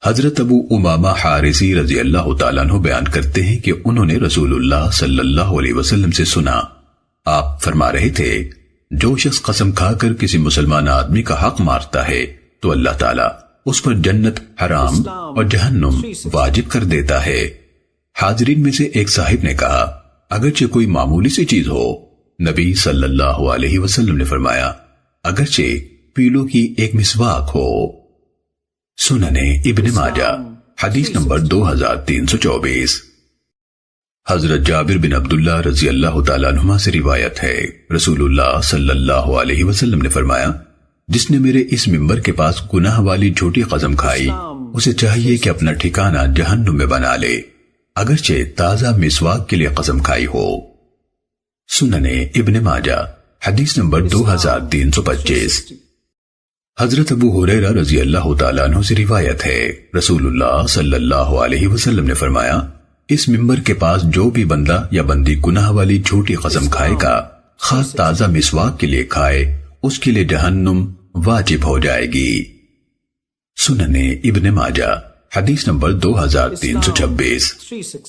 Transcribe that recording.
حضرت ابو امامہ حارثی رضی اللہ تعالیٰ عنہ بیان کرتے ہیں کہ انہوں نے رسول اللہ صلی اللہ علیہ وسلم سے سنا، آپ فرما رہے تھے، جو شخص قسم کھا کر کسی مسلمان آدمی کا حق مارتا ہے تو اللہ تعالیٰ اس پر جنت حرام اور جہنم واجب کر دیتا ہے۔ حاضرین میں سے ایک صاحب نے کہا، اگرچہ کوئی معمولی سی چیز ہو؟ نبی صلی اللہ علیہ وسلم نے فرمایا، اگرچہ پیلو کی ایک مسواک ہو۔ سننے ابن ماجہ حدیث نمبر 2324۔ حضرت جابر بن عبداللہ رضی اللہ تعالیٰ عنہما سے روایت ہے، رسول اللہ صلی اللہ علیہ وسلم نے فرمایا، جس نے میرے اس ممبر کے پاس گناہ والی جھوٹی قسم کھائی، اسے چاہیے کہ اپنا ٹھکانہ جہنم میں بنا لے، اگرچہ تازہ مسواک کے لیے قسم کھائی ہو۔ سننے ابن ماجہ حدیث نمبر 2325۔ حضرت ابو ہریرہ رضی اللہ تعالیٰ عنہ سے روایت ہے، رسول اللہ صلی اللہ علیہ وسلم نے فرمایا، اس ممبر کے پاس جو بھی بندہ یا بندی گناہ والی جھوٹی قسم کھائے گا، خاص تازہ مسواک کے لیے کھائے، اس کے لیے جہنم واجب ہو جائے گی۔ سننے ابن ماجہ حدیث نمبر 2326۔